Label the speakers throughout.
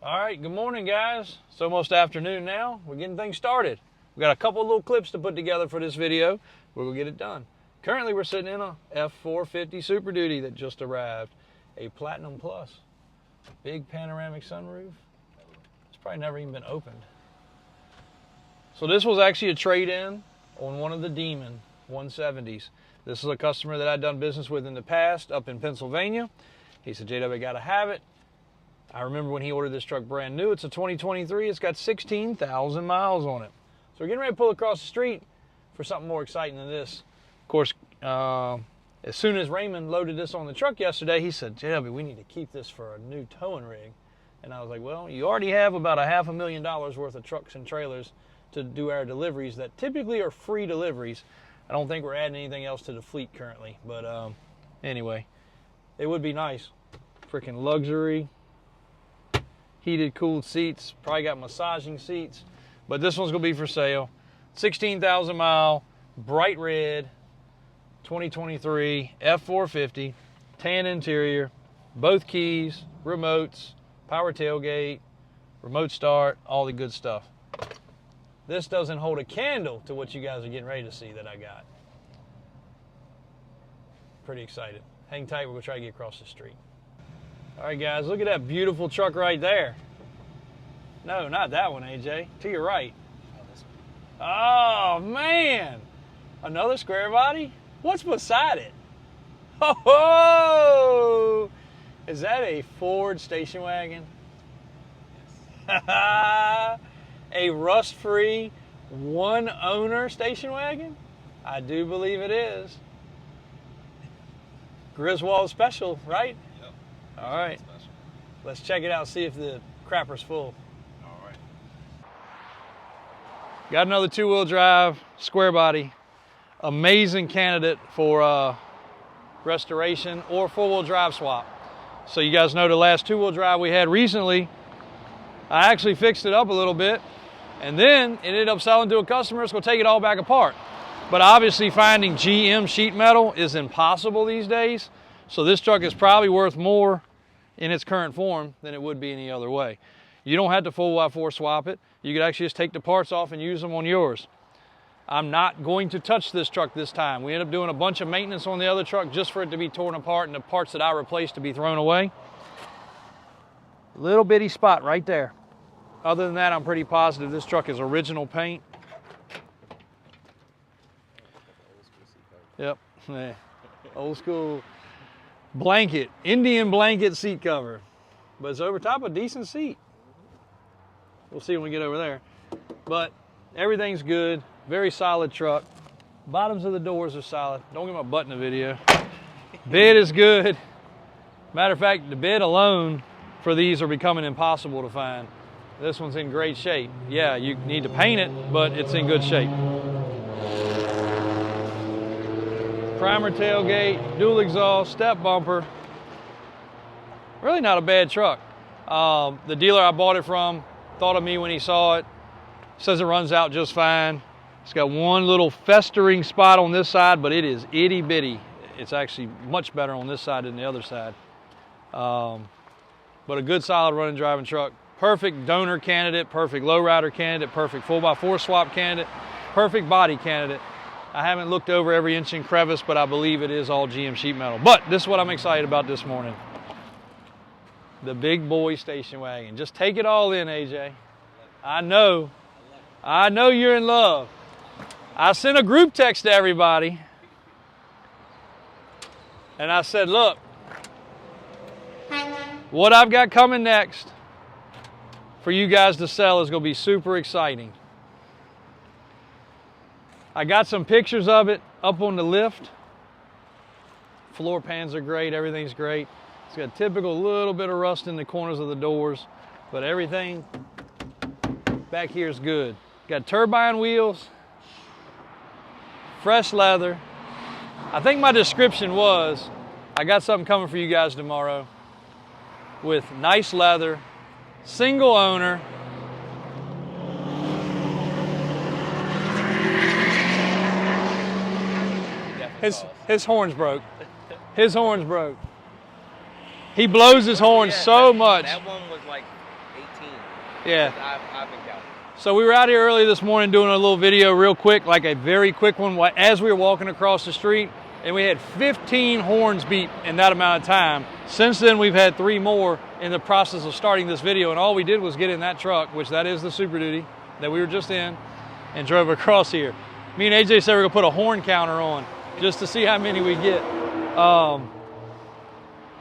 Speaker 1: All right, good morning, guys. It's almost afternoon now. We're getting things started. We got a couple of little clips to put together for this video. We'll get it done. Currently, we're sitting in a F450 Super Duty that just arrived, a Platinum Plus. Big panoramic sunroof. It's probably never even been opened. So this was actually a trade-in on one of the Demon 170s. This is a customer that I'd done business with in the past up in Pennsylvania. He said, JW, I gotta have it. I remember when he ordered this truck brand new. It's a 2023. It's got 16,000 miles on it. So we're getting ready to pull across the street for something more exciting than this. Of course, as soon as Raymond loaded this on the truck yesterday, he said, JW, we need to keep this for a new towing rig. And I was like, well, you already have about $500,000 worth of trucks and trailers to do our deliveries that typically are free deliveries. I don't think we're adding anything else to the fleet currently. But anyway, it would be nice. Freaking luxury. Heated, cooled seats, probably got massaging seats, but this one's gonna be for sale. 16,000 mile, bright red, 2023 F450, tan interior, both keys, remotes, power tailgate, remote start, all the good stuff. This doesn't hold a candle to what you guys are getting ready to see that I got. Pretty excited. Hang tight, we're gonna try to get across the street. All right, guys, look at that beautiful truck right there. No, not that one, AJ. To your right. Oh, man. Another Squarebody? What's beside it? Oh, is that a Ford station wagon? Yes. A rust-free, one-owner station wagon? I do believe it is. Griswold special, right? All right, let's check it out, see if the crapper's full. All right. Got another two-wheel drive Squarebody. Amazing candidate for restoration or four-wheel drive swap. So you guys know the last two-wheel drive we had recently, I actually fixed it up a little bit, and then it ended up selling to a customer. It's gonna take it all back apart. But obviously finding GM sheet metal is impossible these days. So this truck is probably worth more in its current form than it would be any other way. You don't have to 4x4 swap it. You could actually just take the parts off and use them on yours. I'm not going to touch this truck this time. We ended up doing a bunch of maintenance on the other truck just for it to be torn apart and the parts that I replaced to be thrown away. Little bitty spot right there. Other than that, I'm pretty positive this truck is original paint. Yep, yeah. Old school. Blanket, Indian blanket seat cover, but it's over top a decent seat. We'll see when we get over there. But everything's good, very solid truck. Bottoms of the doors are solid. Don't get my butt in the video. Bed is good. Matter of fact, the bed alone for these are becoming impossible to find. This one's in great shape. Yeah, you need to paint it, but it's in good shape. Primer tailgate, dual exhaust, step bumper. Really not a bad truck. The dealer I bought it from thought of me when he saw it. Says it runs out just fine. It's got one little festering spot on this side, but it is itty bitty. It's actually much better on this side than the other side. But a good solid running driving truck. Perfect donor candidate, perfect lowrider candidate, perfect 4x4 swap candidate, perfect body candidate. I haven't looked over every inch and crevice, but I believe it is all GM sheet metal. But this is what I'm excited about this morning. The big boy station wagon. Just take it all in, AJ. I know you're in love. I sent a group text to everybody, and I said, look, what I've got coming next for you guys to sell is going to be super exciting. I got some pictures of it up on the lift. Floor pans are great, everything's great. It's got a typical little bit of rust in the corners of the doors, but everything back here is good. Got turbine wheels, fresh leather. I think my description was, I got something coming for you guys tomorrow with nice leather, single owner, his horns broke. His horns broke. He blows his horns so much.
Speaker 2: That one was like 18.
Speaker 1: Yeah.
Speaker 2: I've been counting.
Speaker 1: So we were out here early this morning doing a little video real quick, like a very quick one, as we were walking across the street, and we had 15 horns beep in that amount of time. Since then, we've had 3 more in the process of starting this video, and all we did was get in that truck, which that is the Super Duty that we were just in, and drove across here. Me and AJ said we're gonna put a horn counter on just to see how many we get.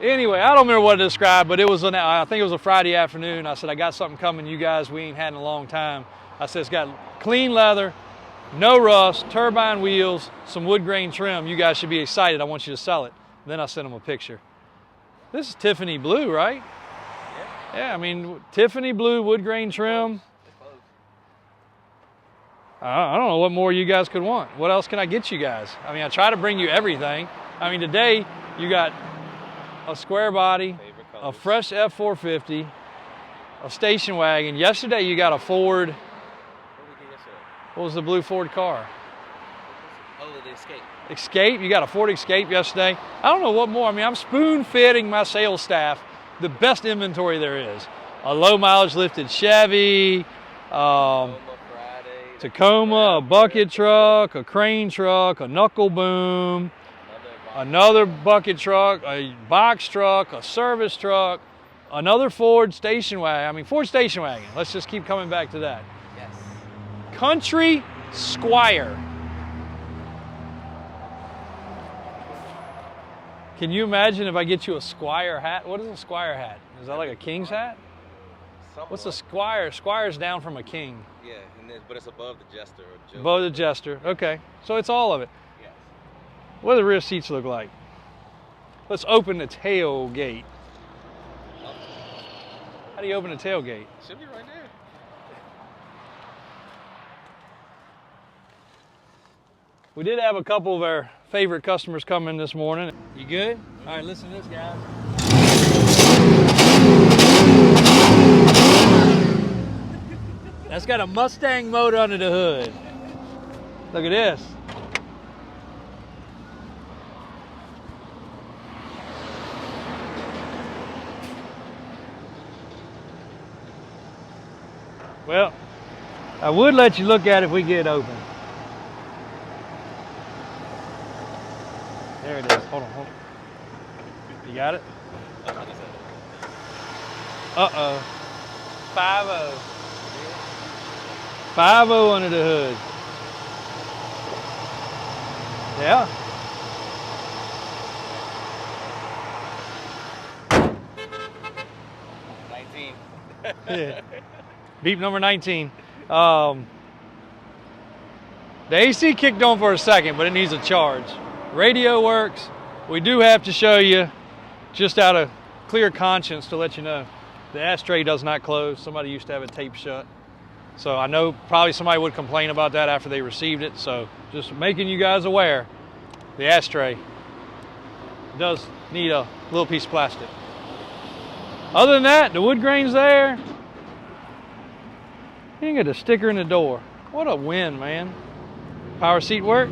Speaker 1: Anyway, I don't remember what to describe, but I think it was a Friday afternoon. I said, I got something coming you guys we ain't had in a long time. I said, it's got clean leather, no rust, turbine wheels, some wood grain trim. You guys should be excited. I want you to sell it. Then I sent them a picture. This is Tiffany blue, right? Yeah, I mean, Tiffany blue, wood grain trim. I don't know what more you guys could want. What else can I get you guys? I mean, I try to bring you everything. I mean, today you got a square body, a fresh F450, a station wagon. Yesterday you got a Ford. What was the blue Ford car?
Speaker 2: Oh, the Escape.
Speaker 1: Escape? You got a Ford Escape yesterday. I don't know what more. I mean, I'm spoon-fitting my sales staff the best inventory there is. A low mileage lifted Chevy, Tacoma, a bucket truck, a crane truck, a knuckle boom, another bucket truck, a box truck, a service truck, another Ford station wagon. I mean, Ford station wagon. Let's just keep coming back to that.
Speaker 2: Yes.
Speaker 1: Country Squire. Can you imagine if I get you a Squire hat? What is a Squire hat? Is that like a king's hat? What's a Squire? Squire's down from a king.
Speaker 2: Yeah, but it's above the jester. Or
Speaker 1: above the jester. Okay, so it's all of it.
Speaker 2: Yes.
Speaker 1: What do the rear seats look like? Let's open the tailgate. How do you open the tailgate?
Speaker 2: Should be right there.
Speaker 1: We did have a couple of our favorite customers come in this morning. You good? All right, listen to this, guys. That's got a Mustang motor under the hood. Look at this. Well, I would let you look at it if we get it open. There it is. Hold on, hold on. You got it? Uh-oh. 5.0. 5.0 under the hood. Yeah. Yeah. Beep number 19. The AC kicked on for a second, but it needs a charge. Radio works. We do have to show you, just out of clear conscience, to let you know, the ashtray does not close. Somebody used to have it taped shut. So I know probably somebody would complain about that after they received it. So just making you guys aware, the ashtray does need a little piece of plastic. Other than that, the wood grain's there. You can get a sticker in the door. What a win, man. Power seat work.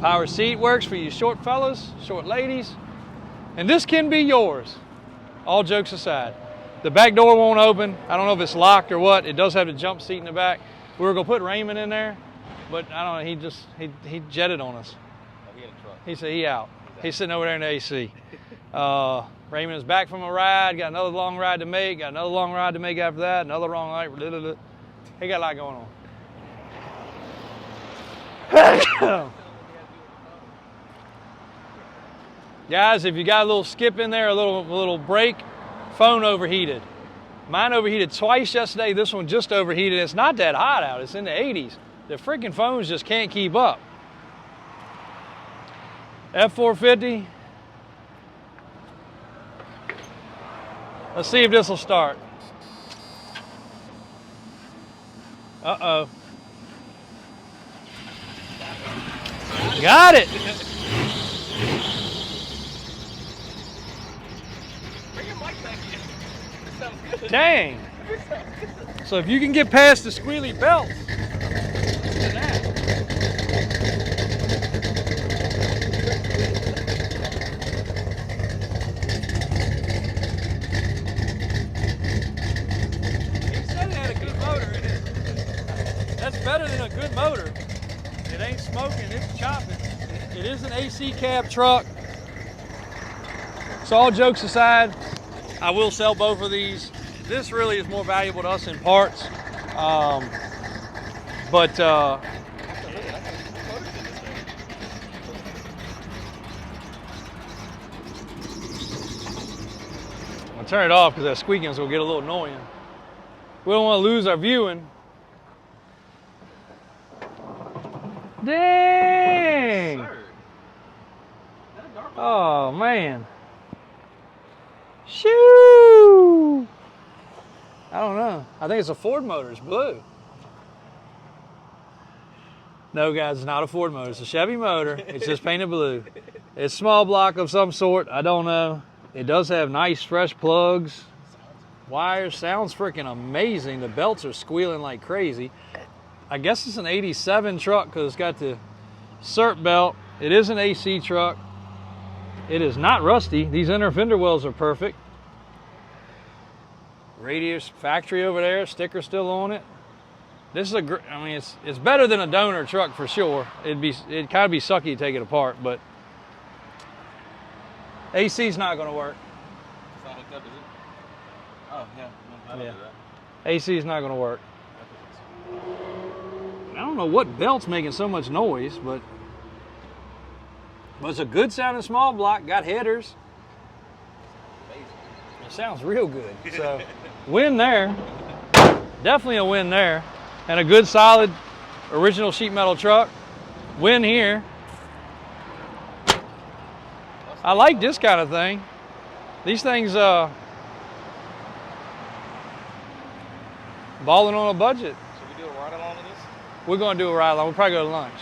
Speaker 1: Power seat works for you short fellas, short ladies. And this can be yours, all jokes aside. The back door won't open. I don't know if it's locked or what. It does have the jump seat in the back. We were gonna put Raymond in there, but I don't know, he jetted on us.
Speaker 2: Oh, he had a truck.
Speaker 1: He said he out. He's sitting over there in the AC. Raymond is back from a ride, got another long ride to make, got another long ride to make after that, another long ride. He got a lot going on. Guys, if you got a little skip in there, a little break, phone overheated. Mine overheated twice yesterday. This one just overheated. It's not that hot out. It's in the 80s. The freaking phones just can't keep up. F450. Let's see if this will start. Uh-oh. Got it.
Speaker 2: Bring your mic back in. This sounds good.
Speaker 1: Dang. So if you can get past the squealy belt, look at that. better than a good motor. It ain't smoking, it's chopping. It is an AC cab truck. So all jokes aside, I will sell both of these. This really is more valuable to us in parts. I'll turn it off because that squeaking is going to get a little annoying. We don't want to lose our viewing. Dang!
Speaker 2: Yes,
Speaker 1: Oh man. Shoo! I don't know. I think it's a Ford motor. It's blue. No, guys, it's not a Ford motor. It's a Chevy motor. It's just painted blue. It's small block of some sort. I don't know. It does have nice, fresh plugs. Wires. Sounds freaking amazing. The belts are squealing like crazy. I guess it's an 87 truck because it's got the CERT belt. It is an AC truck. It is not rusty. These inner fender wells are perfect. Radius factory over there, sticker still on it. This is I mean, it's better than a donor truck for sure. It'd kind of be sucky to take it apart, but AC's not going to work.
Speaker 2: It's not hooked up, is it? Oh yeah, I don't do that.
Speaker 1: AC's not going to work. I don't know what belt's making so much noise, but it's a good sounding small block, got headers. It sounds real good. So win there. Definitely a win there. And a good solid original sheet metal truck. Win here. I like this kind of thing. These things balling on a budget.
Speaker 2: Should we do a ride along with this?
Speaker 1: We're going to do a ride along. We'll probably go to lunch.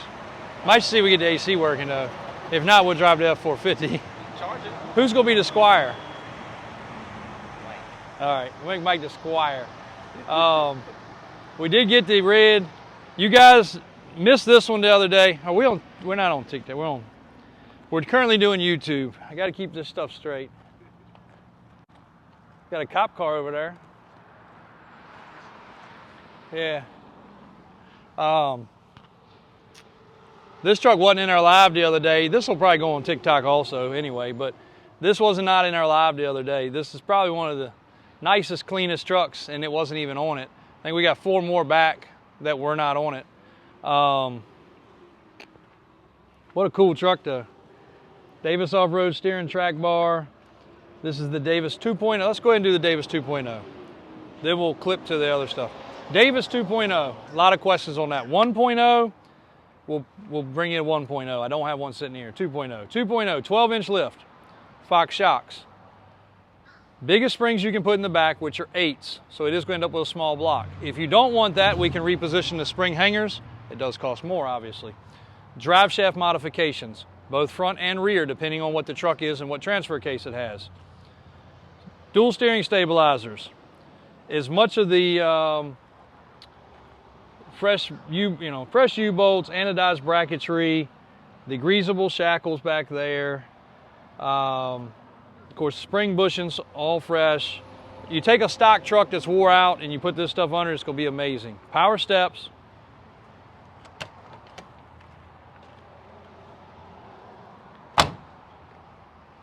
Speaker 1: Might see if we get the AC working though. If not, we'll drive the F450.
Speaker 2: Charge it.
Speaker 1: Who's going to be the Squire? All right, we'll make Mike the Squire. We did get the red. You guys missed this one the other day. We're not on TikTok. We're currently doing YouTube. I got to keep this stuff straight. Got a cop car over there. Yeah. This truck wasn't in our live the other day. This will probably go on TikTok also anyway, but this was not in our live the other day. This is probably one of the nicest, cleanest trucks, and it wasn't even on it. I think we got 4 more back that were not on it. What a cool truck though. Davis Offroad steering track bar. This is the Davis 2.0. Let's go ahead and do the Davis 2.0. Then we'll clip to the other stuff. Davis 2.0, a lot of questions on that. 1.0, we'll bring you a 1.0. I don't have one sitting here. 2.0. 2.0, 12-inch lift. Fox shocks. Biggest springs you can put in the back, which are 8s. So it is going to end up with a small block. If you don't want that, we can reposition the spring hangers. It does cost more, obviously. Drive shaft modifications, both front and rear, depending on what the truck is and what transfer case it has. Dual steering stabilizers. As much of the fresh U-bolts, anodized bracketry, the greasable shackles back there. Of course, spring bushings, all fresh. You take a stock truck that's wore out and you put this stuff under, it's going to be amazing. Power steps.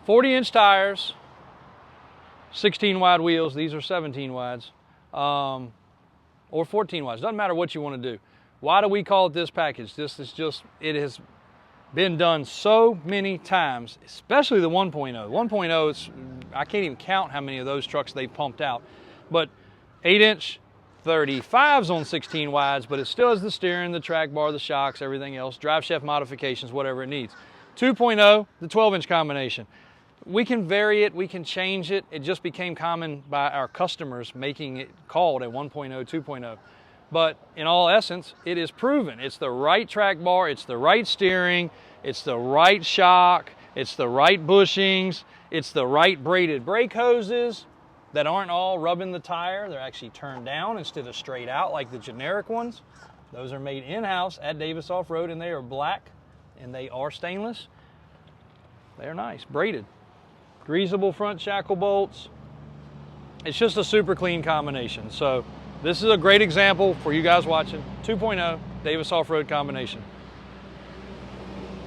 Speaker 1: "40-inch tires, 16 wide wheels. These are 17 wides, or 14 wides. Doesn't matter what you want to do. Why do we call it this package? This is just, it has been done so many times, especially the 1.0. 1.0, I can't even count how many of those trucks they've pumped out. But 8-inch 35s on 16 wides, but it still has the steering, the track bar, the shocks, everything else, drive shaft modifications, whatever it needs. 2.0, the 12-inch combination. We can vary it, we can change it. It just became common by our customers making it called a 1.0, 2.0. But in all essence, it is proven. It's the right track bar, it's the right steering, it's the right shock, it's the right bushings, it's the right braided brake hoses that aren't all rubbing the tire. They're actually turned down instead of straight out like the generic ones. Those are made in-house at Davis Offroad, and they are black and they are stainless. They are nice, braided. Greasable front shackle bolts. It's just a super clean combination. So this is a great example for you guys watching. 2.0. Davis Offroad combination.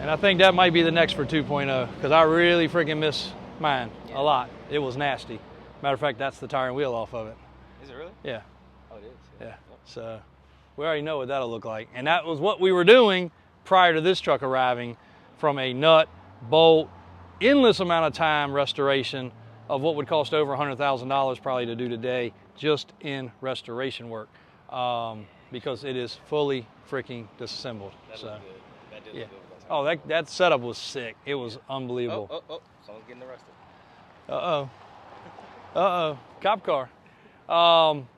Speaker 1: And I think that might be the next for 2.0 because I really freaking miss mine a lot. It was nasty. Matter of fact, that's the tire and wheel off of it.
Speaker 2: Is it really?
Speaker 1: Yeah.
Speaker 2: Oh, it is?
Speaker 1: Yeah. Yep. So we already know what that'll look like. And that was what we were doing prior to this truck arriving, from a nut, bolt, endless amount of time restoration of what would cost over $100,000 probably to do today just in restoration work, because it is fully freaking disassembled.
Speaker 2: That
Speaker 1: so,
Speaker 2: looked good. That did
Speaker 1: yeah.
Speaker 2: look good with that tire.
Speaker 1: Oh, that setup was sick. It was unbelievable.
Speaker 2: Oh, someone's getting arrested.
Speaker 1: Uh-oh. Uh-oh. Cop car.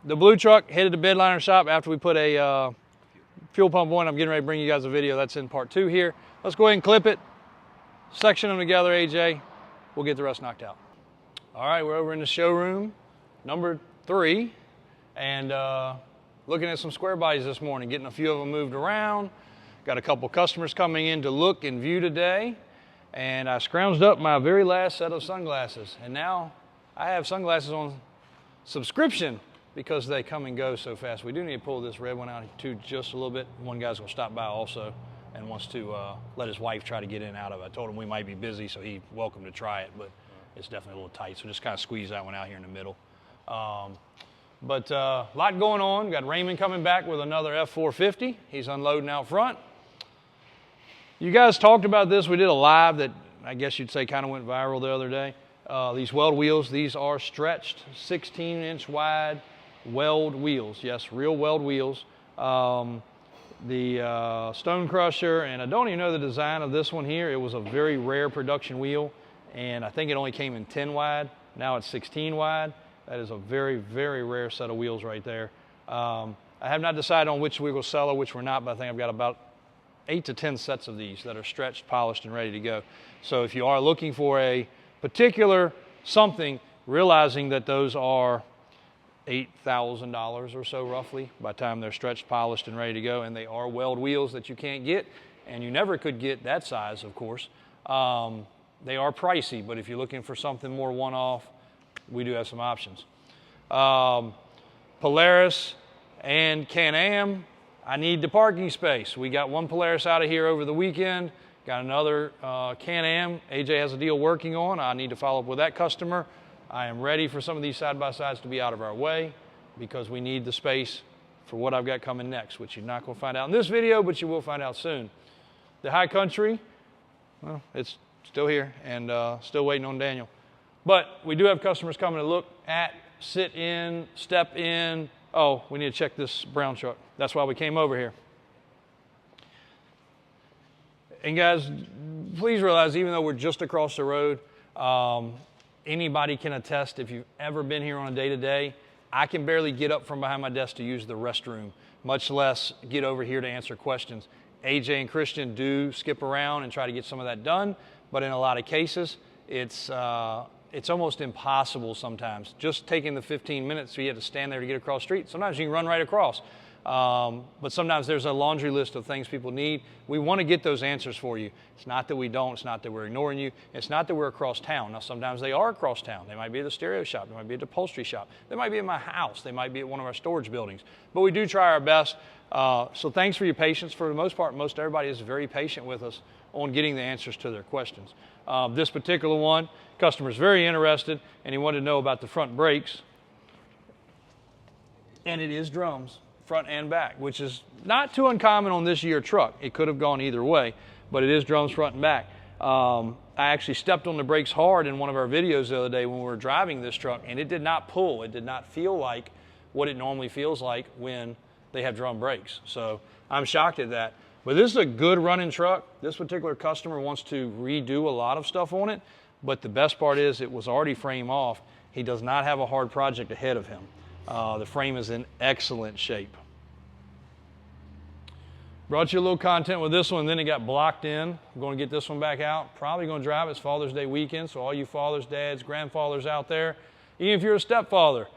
Speaker 1: The blue truck headed to Bedliner shop after we put a fuel pump on. I'm getting ready to bring you guys a video. That's in part 2 here. Let's go ahead and clip it, section them together, AJ. We'll get the rest knocked out. All right, we're over in the showroom, number 3, and looking at some Squarebodies this morning, getting a few of them moved around. Got a couple customers coming in to look and view today, and I scrounged up my very last set of sunglasses, and now I have sunglasses on subscription because they come and go so fast. We do need to pull this red one out too just a little bit. One guy's gonna stop by also and wants to let his wife try to get in and out of it. I told him we might be busy, so he's welcome to try it, but it's definitely a little tight, so just kind of squeeze that one out here in the middle. But a lot going on. Got Raymond coming back with another F450. He's unloading out front. You guys talked about this. We did a live that I guess you'd say kind of went viral the other day. These weld wheels, these are stretched 16-inch wide weld wheels. Yes, real weld wheels. The Stone Crusher, and I don't even know the design of this one here. It was a very rare production wheel, and I think it only came in 10 wide. Now it's 16 wide. That is a very, very rare set of wheels right there. I have not decided on which we will sell or which we're not, but I think I've got about 8 to 10 sets of these that are stretched, polished, and ready to go. So if you are looking for a particular something, realizing that those are $8,000 or so roughly by the time they're stretched, polished, and ready to go, and they are weld wheels that you can't get, and you never could get that size, of course. They are pricey, but if you're looking for something more one-off, we do have some options. Polaris and Can-Am, I need the parking space. We got one Polaris out of here over the weekend, got another Can-Am AJ has a deal working on. I need to follow up with that customer. I am ready for some of these side-by-sides to be out of our way because we need the space for what I've got coming next, which you're not going to find out in this video, but you will find out soon. The High Country, well, it's still here and still waiting on Daniel. But we do have customers coming to look at, sit in, step in. Oh, we need to check this brown truck. That's why we came over here. And guys, please realize, even though we're just across the road, anybody can attest, if you've ever been here on a day-to-day, I can barely get up from behind my desk to use the restroom, much less get over here to answer questions. AJ and Christian do skip around and try to get some of that done, but in a lot of cases, it's almost impossible sometimes. Just taking the 15 minutes so you have to stand there to get across the street. Sometimes you can run right across. But sometimes there's a laundry list of things people need. We want to get those answers for you. It's not that we don't. It's not that we're ignoring you. It's not that we're across town. Now, sometimes they are across town. They might be at the stereo shop. They might be at the upholstery shop. They might be at my house. They might be at one of our storage buildings. But we do try our best. So thanks for your patience. For the most part, most everybody is very patient with us on getting the answers to their questions. This particular one, customer's very interested, and he wanted to know about the front brakes. And it is drums, front and back, which is not too uncommon on this year truck. It could have gone either way, but it is drums front and back. I actually stepped on the brakes hard in one of our videos the other day when we were driving this truck, and it did not pull. It did not feel like what it normally feels like when they have drum brakes. So I'm shocked at that. But this is a good running truck. This particular customer wants to redo a lot of stuff on it, but the best part is it was already frame off. He does not have a hard project ahead of him. The frame is in excellent shape. Brought you a little content with this one, then it got blocked in. I'm going to get this one back out. Probably going to drive it. It's Father's Day weekend, so all you fathers, dads, grandfathers out there, even if you're a stepfather,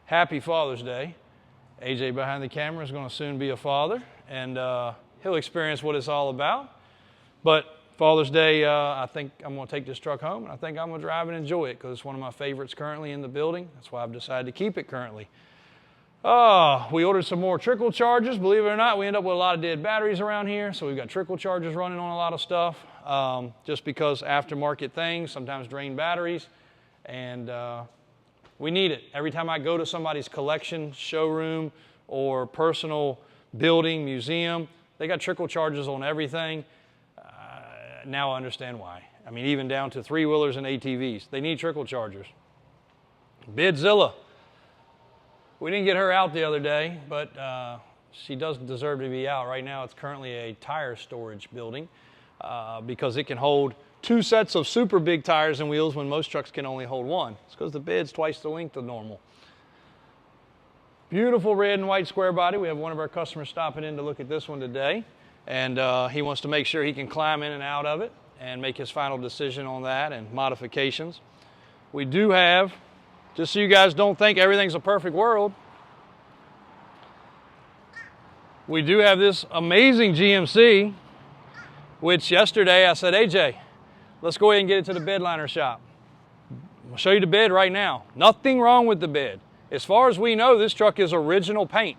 Speaker 1: happy Father's Day. AJ behind the camera is going to soon be a father, and he'll experience what it's all about. But Father's Day, I think I'm going to take this truck home, and I think I'm going to drive and enjoy it because it's one of my favorites currently in the building. That's why I've decided to keep it currently. We ordered some more trickle chargers. Believe it or not, we end up with a lot of dead batteries around here, so we've got trickle chargers running on a lot of stuff, just because aftermarket things sometimes drain batteries, and we need it. Every time I go to somebody's collection showroom or personal building, museum, they got trickle chargers on everything. Now I understand why. I mean, even down to three-wheelers and ATVs. They need trickle chargers. Bidzilla. We didn't get her out the other day, but she does deserve to be out. Right now, it's currently a tire storage building because it can hold 2 sets of super big tires and wheels when most trucks can only hold 1. It's because the bed's twice the length of normal. Beautiful red and white square body. We have one of our customers stopping in to look at this one today, and he wants to make sure he can climb in and out of it and make his final decision on that and modifications. We do have, just so you guys don't think everything's a perfect world, we do have this amazing GMC, which yesterday I said, AJ, let's go ahead and get it to the bed liner shop. I'll show you the bed right now. Nothing wrong with the bed. As far as we know, this truck is original paint.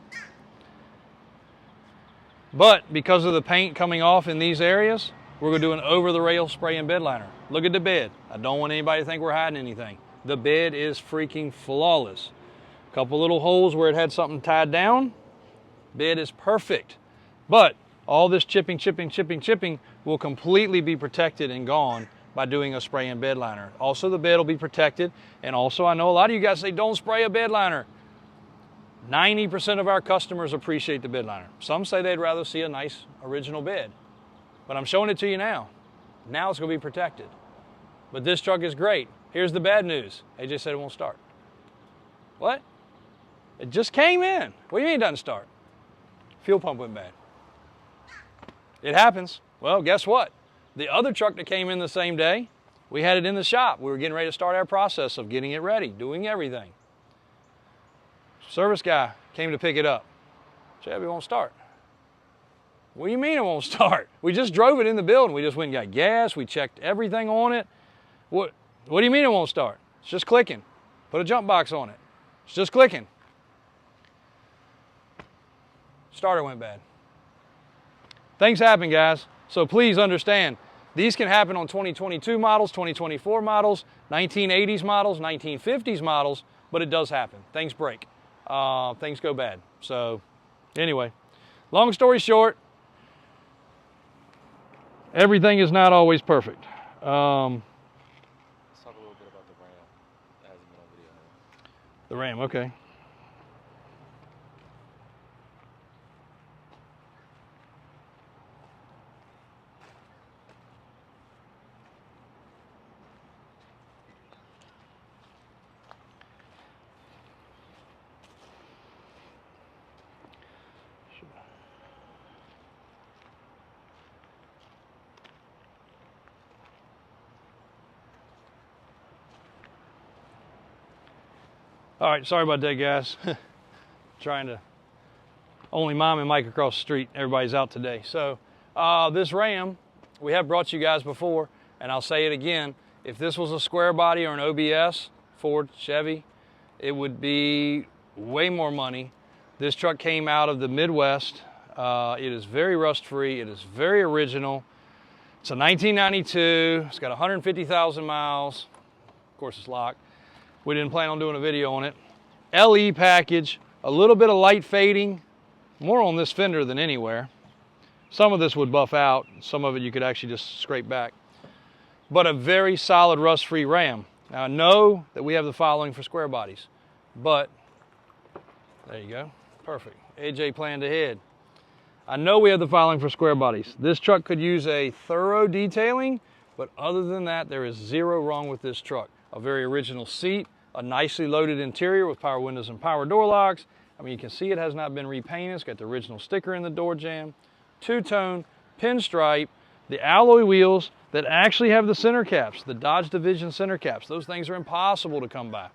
Speaker 1: But because of the paint coming off in these areas, we're going to do an over-the-rail spray and bed liner. Look at the bed. I don't want anybody to think we're hiding anything. The bed is freaking flawless. A couple little holes where it had something tied down. Bed is perfect. But all this chipping will completely be protected and gone by doing a spray and bed liner. Also, the bed will be protected. And also, I know a lot of you guys say, don't spray a bed liner. 90% of our customers appreciate the bed liner. Some say they'd rather see a nice original bed. But I'm showing it to you now. Now it's going to be protected. But this truck is great. Here's the bad news. AJ said it won't start. What? It just came in. What do you mean it doesn't start? Fuel pump went bad. It happens. Well, guess what? The other truck that came in the same day, we had it in the shop. We were getting ready to start our process of getting it ready, doing everything. Service guy came to pick it up. Chevy won't start. What do you mean it won't start? We just drove it in the building. We just went and got gas. We checked everything on it. What do you mean it won't start? It's just clicking. Put a jump box on it. It's just clicking. Starter went bad. Things happen, guys. So please understand, these can happen on 2022 models, 2024 models, 1980s models, 1950s models, but it does happen. Things break. Things go bad. So anyway, long story short, everything is not always perfect.
Speaker 2: Let's talk a little bit about the Ram. That hasn't been on video.
Speaker 1: The Ram, okay. All right, sorry about that, guys. Trying to, only Mom and Mike across the street. Everybody's out today. So this Ram, we have brought you guys before, and I'll say it again. If this was a square body or an OBS, Ford, Chevy, it would be way more money. This truck came out of the Midwest. It is very rust-free. It is very original. It's a 1992. It's got 150,000 miles. Of course, it's locked. We didn't plan on doing a video on it. LE package, a little bit of light fading, more on this fender than anywhere. Some of this would buff out. Some of it you could actually just scrape back. But a very solid rust-free Ram. Now I know that we have the following for square bodies, but there you go, perfect. AJ planned ahead. I know we have the following for square bodies. This truck could use a thorough detailing, but other than that, there is zero wrong with this truck. A very original seat, a nicely loaded interior with power windows and power door locks. I mean, you can see it has not been repainted. It's got the original sticker in the door jamb, two-tone, pinstripe, the alloy wheels that actually have the center caps, the Dodge Division center caps. Those things are impossible to come by.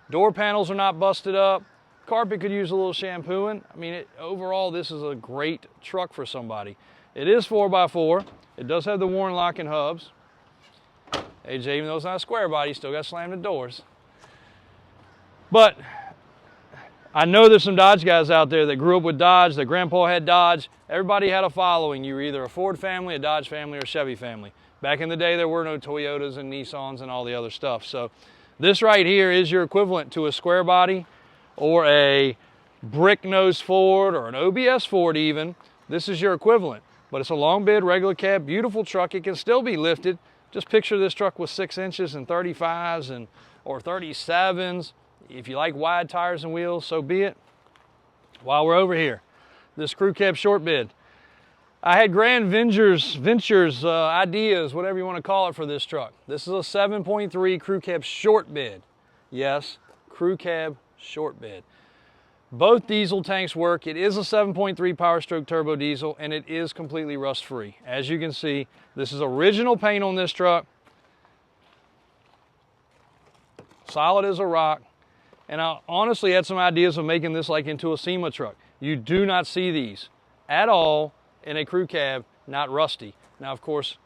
Speaker 1: Door panels are not busted up. Carpet could use a little shampooing. I mean, overall, this is a great truck for somebody. It is 4x4. It does have the Warren locking hubs. AJ, even though it's not a square body, still got slammed doors. But I know there's some Dodge guys out there that grew up with Dodge, their grandpa had Dodge. Everybody had a following. You were either a Ford family, a Dodge family, or a Chevy family. Back in the day, there were no Toyotas and Nissans and all the other stuff. So this right here is your equivalent to a square body or a brick nose Ford or an OBS Ford even. This is your equivalent. But it's a long bed, regular cab, beautiful truck. It can still be lifted. Just picture this truck with 6 inches and 35s or 37s. If you like wide tires and wheels, so be it. While we're over here, this crew cab short bed. I had grand ventures, ideas, whatever you want to call it for this truck. This is a 7.3 crew cab short bed. Yes, crew cab short bed. Both diesel tanks work. It is a 7.3 Powerstroke turbo diesel, and it is completely rust-free. As you can see, this is original paint on this truck. Solid as a rock. And I honestly had some ideas of making this like into a SEMA truck. You do not see these at all in a crew cab, not rusty. Now, of course,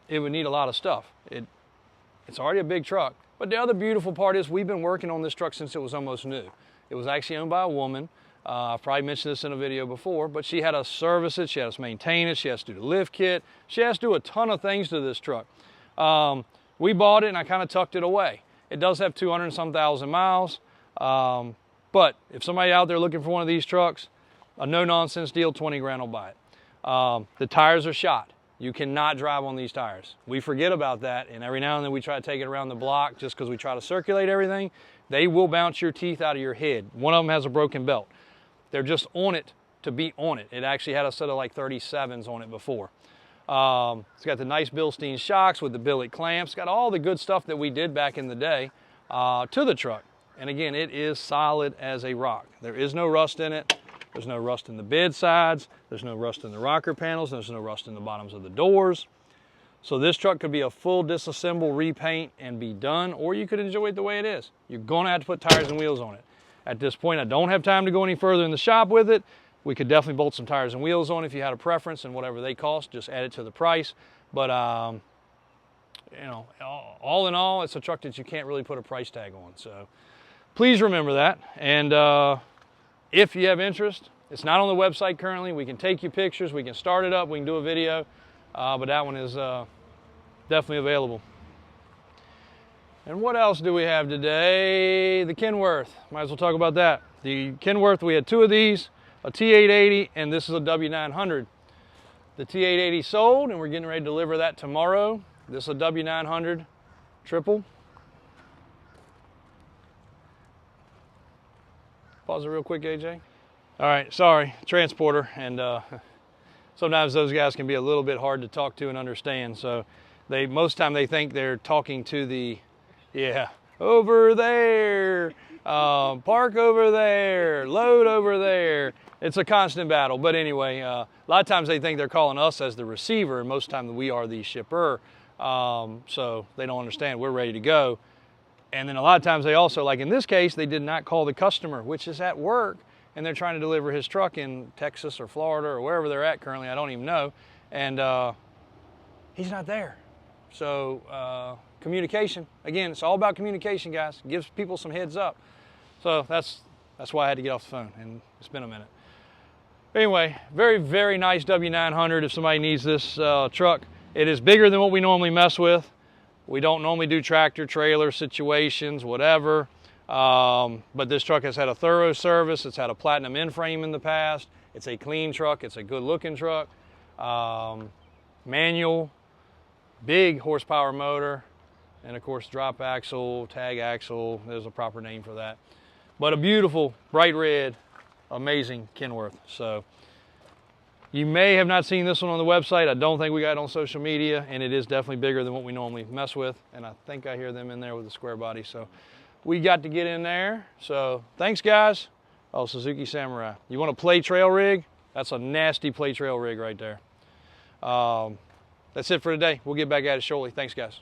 Speaker 1: it would need a lot of stuff. It's already a big truck. But the other beautiful part is we've been working on this truck since it was almost new. It was actually owned by a woman. I've probably mentioned this in a video before, but she had to service it, she had to maintain it, she has to do the lift kit, she has to do a ton of things to this truck. We bought it and I kind of tucked it away. It does have 200 and some thousand miles, but if somebody out there looking for one of these trucks, a no-nonsense deal, 20 grand will buy it. The tires are shot. You cannot drive on these tires. We forget about that, and every now and then we try to take it around the block just because we try to circulate everything. They will bounce your teeth out of your head. One of them has a broken belt. They're just on it to be on it. It actually had a set of like 37s on it before. It's got the nice Bilstein shocks with the billet clamps. It's got all the good stuff that we did back in the day to the truck. And again, it is solid as a rock. There is no rust in it. There's no rust in the bed sides. There's no rust in the rocker panels. There's no rust in the bottoms of the doors. So this truck could be a full disassemble, repaint, and be done, or you could enjoy it the way it is. You're gonna have to put tires and wheels on it. At this point, I don't have time to go any further in the shop with it. We could definitely bolt some tires and wheels on if you had a preference, and whatever they cost, just add it to the price. But you know, all in all, it's a truck that you can't really put a price tag on. So please remember that. And if you have interest, it's not on the website currently. We can take you pictures, we can start it up, we can do a video, but that one is definitely available. And what else do we have today? The Kenworth. Might as well talk about that. The Kenworth, we had two of these, a T880, and this is a W900. The T880 sold, and we're getting ready to deliver that tomorrow. This is a W900 triple. Pause it real quick, AJ. All right, sorry, transporter, and sometimes those guys can be a little bit hard to talk to and understand. So most time they think they're talking to the, yeah, over there, park over there, load over there. It's a constant battle. But anyway, a lot of times they think they're calling us as the receiver, and most of the time we are the shipper. So they don't understand we're ready to go. And then a lot of times they also, like in this case, they did not call the customer, which is at work, and they're trying to deliver his truck in Texas or Florida or wherever they're at currently, I don't even know. And he's not there. So communication, again, it's all about communication, guys. It gives people some heads up. So that's why I had to get off the phone, and it's been a minute. Anyway, very, very nice W900 if somebody needs this truck. It is bigger than what we normally mess with. We don't normally do tractor trailer situations, whatever. But this truck has had a thorough service. It's had a platinum in-frame in the past. It's a clean truck. It's a good looking truck. Manual, big horsepower motor, and of course drop axle, tag axle. There's a proper name for that. But a beautiful, bright red, amazing Kenworth. So you may have not seen this one on the website. I don't think we got it on social media, and it is definitely bigger than what we normally mess with. And I think I hear them in there with the square body. So we got to get in there. So thanks, guys. Oh, Suzuki Samurai. You want a play trail rig? That's a nasty play trail rig right there. That's it for today. We'll get back at it shortly. Thanks, guys.